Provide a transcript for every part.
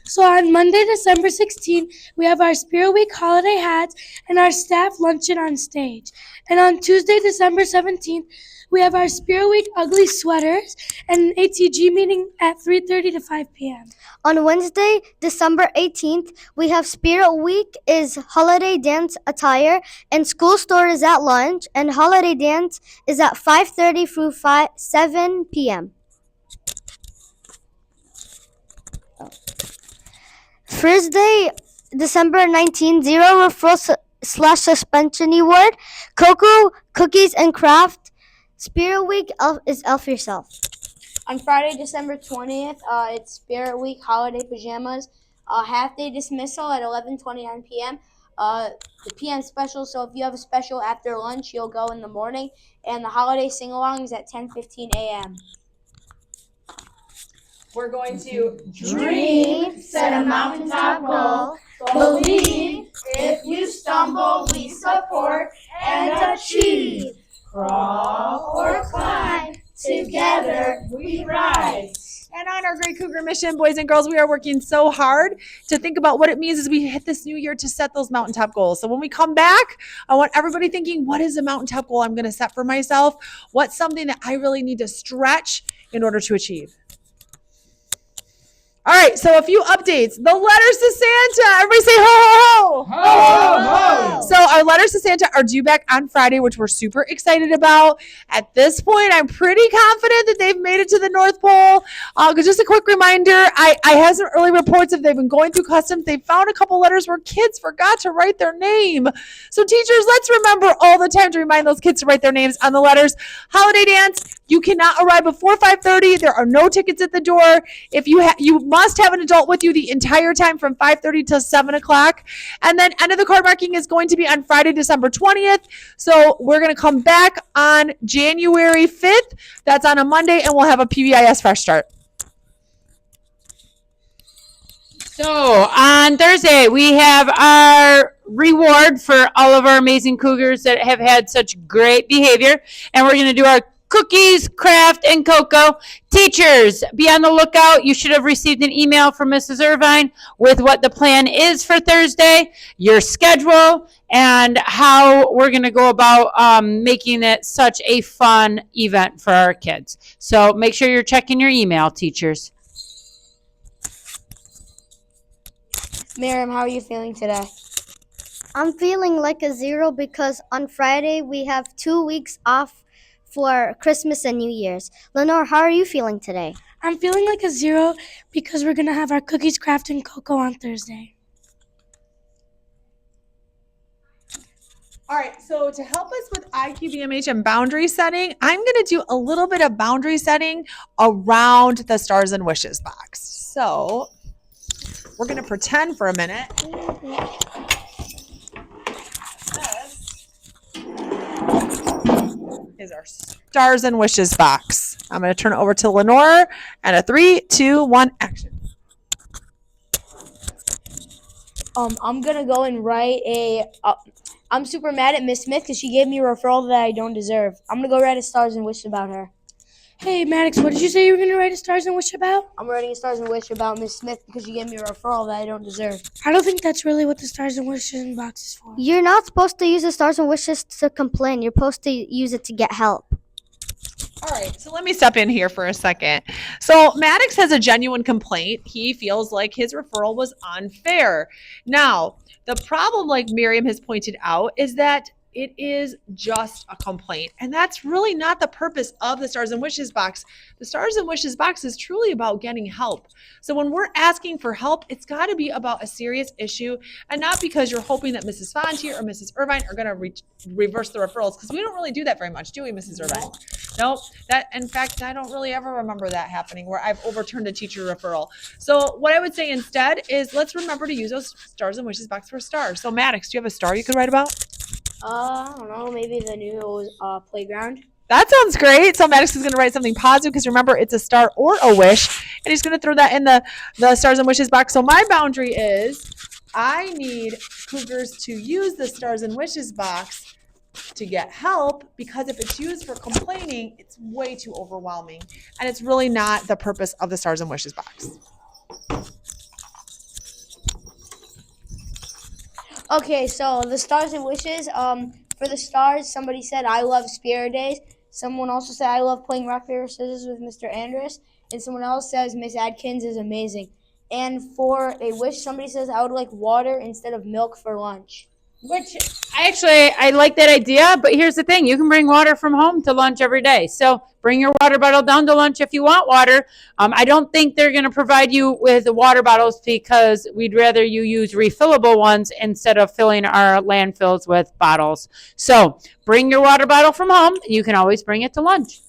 So on Monday, December 16th, we have our Spirit Week holiday hats and our staff luncheon on stage. And on Tuesday, December 17th, we have our Spirit Week ugly sweaters and an ATG meeting at 3:30 to 5 p.m. On Wednesday, December 18th, we have Spirit Week is holiday dance attire, and school store is at lunch, and holiday dance is at 5:30 through 7 p.m. Thursday, December 19th, zero referral slash suspension award, cocoa, cookies, and craft. Spirit Week is Elf Yourself. On Friday, December 20th, it's Spirit Week holiday pajamas, half-day dismissal at 11:29 p.m. The PM special, so if you have a special after lunch, you'll go in the morning, and the holiday sing-along is at 10:15 a.m. We're going to Dream, set a mountaintop goal, believe, if you stumble, we support and achieve. Crawl or climb, together we rise. And on our Great Cougar Mission, boys and girls, we are working so hard to think about what it means as we hit this new year to set those mountaintop goals. So when we come back, I want everybody thinking, what is a mountaintop goal I'm going to set for myself? What's something that I really need to stretch in order to achieve? All right, so a few updates. The letters to Santa. Everybody say ho, ho, ho. Ho, ho, ho. So our letters to Santa are due back on Friday, which we're super excited about. At this point, I'm pretty confident that they've made it to the North Pole. Just a quick reminder, I have some early reports of they've been going through customs. They found a couple letters where kids forgot to write their name. So teachers, let's remember all the time to remind those kids to write their names on the letters. Holiday dance. You cannot arrive before 5:30. There are no tickets at the door. If you must have an adult with you the entire time from 5:30 till 7 o'clock. And then end of the card marking is going to be on Friday, December 20th. So we're going to come back on January 5th. That's on a Monday, and we'll have a PBIS fresh start. So on Thursday, we have our reward for all of our amazing Cougars that have had such great behavior. And we're going to do our cookies, craft, and cocoa. Teachers, be on the lookout. You should have received an email from Mrs. Irvine with what the plan is for Thursday, your schedule, and how we're going to go about making it such a fun event for our kids. So make sure you're checking your email, teachers. Miriam, how are you feeling today? I'm feeling like a 0 because on Friday we have 2 weeks off for Christmas and New Year's. Lenore, how are you feeling today? I'm feeling like a 0 because we're going to have our cookies, craft, and cocoa on Thursday. All right, so to help us with IQVMH and boundary setting, I'm going to do a little bit of boundary setting around the Stars and Wishes box. So we're going to pretend for a minute. Is our Stars and Wishes box. I'm going to turn it over to Lenore, and a 3, 2, 1, action. I'm gonna go and write I'm super mad at Miss Smith because she gave me a referral that I don't deserve. I'm gonna go write a Stars and Wish about her. Hey, Maddox, what did you say you were going to write a Stars and Wish about? I'm writing a Stars and Wish about Miss Smith because she gave me a referral that I don't deserve. I don't think that's really what the Stars and Wishes box is for. You're not supposed to use the Stars and Wishes to complain. You're supposed to use it to get help. All right, so let me step in here for a second. So Maddox has a genuine complaint. He feels like his referral was unfair. Now, the problem, like Miriam has pointed out, is that it is just a complaint. And that's really not the purpose of the Stars and Wishes box. The Stars and Wishes box is truly about getting help. So when we're asking for help, it's got to be about a serious issue and not because you're hoping that Mrs. Fontier or Mrs. Irvine are going to reverse the referrals, because we don't really do that very much, do we, Mrs. Irvine? Nope. In fact, I don't really ever remember that happening where I've overturned a teacher referral. So what I would say instead is let's remember to use those Stars and Wishes box for a star. So Maddox, do you have a star you could write about? I don't know, maybe the new playground. That sounds great. So Maddox is going to write something positive because remember, it's a star or a wish. And he's going to throw that in the Stars and Wishes box. So my boundary is I need Cougars to use the Stars and Wishes box to get help, because if it's used for complaining, it's way too overwhelming. And it's really not the purpose of the Stars and Wishes box. Okay, so the stars and wishes. For the stars, somebody said I love Spirit Days. Someone also said I love playing rock paper scissors with Mr. Andrus, and someone else says Miss Adkins is amazing. And for a wish, somebody says I would like water instead of milk for lunch. Which I like that idea, but here's the thing. You can bring water from home to lunch every day. So bring your water bottle down to lunch if you want water. I don't think they're going to provide you with the water bottles because we'd rather you use refillable ones instead of filling our landfills with bottles. So bring your water bottle from home. You can always bring it to lunch.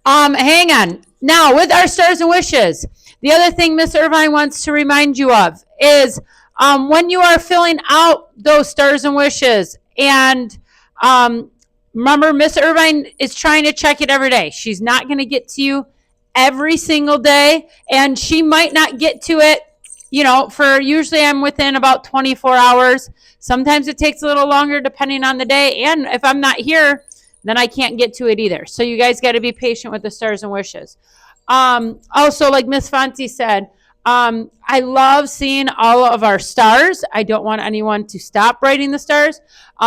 Hang on. Now, with our stars and wishes, the other thing Miss Irvine wants to remind you of is when you are filling out those stars and wishes, and remember, Miss Irvine is trying to check it every day. She's not going to get to you every single day, and she might not get to it, for usually I'm within about 24 hours. Sometimes it takes a little longer depending on the day, and if I'm not here, then I can't get to it either. So you guys got to be patient with the stars and wishes. Also, like Miss Fonte said, I love seeing all of our stars. I don't want anyone to stop writing the stars.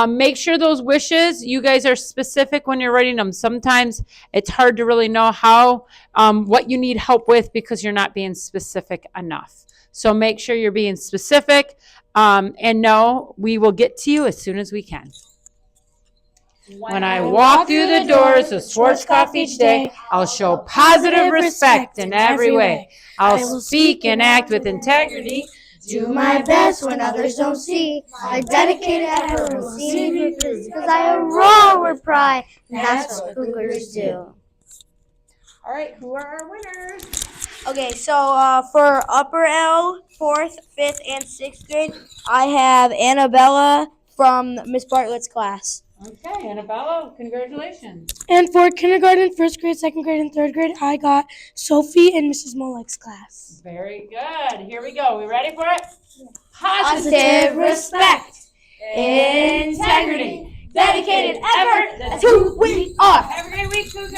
Make sure those wishes, you guys are specific when you're writing them. Sometimes it's hard to really know what you need help with because you're not being specific enough. So make sure you're being specific, and know we will get to you as soon as we can. When I walk through the doors of Schwarzkopf each day, I'll show positive respect in every way. I'll speak and act with integrity. Do my best when others don't see. My dedicated effort will see because I roar with pride, and that's what Cougars do. All right, who are our winners? Okay, so for upper L, 4th, 5th, and 6th grade, I have Annabella from Miss Bartlett's class. Okay, Annabella, congratulations. And for kindergarten, 1st grade, 2nd grade, and 3rd grade, I got Sophie in Mrs. Molek's class. Very good. Here we go. We ready for it? Positive respect, integrity, dedicated effort, that's who we are. Have a great week, Cougars.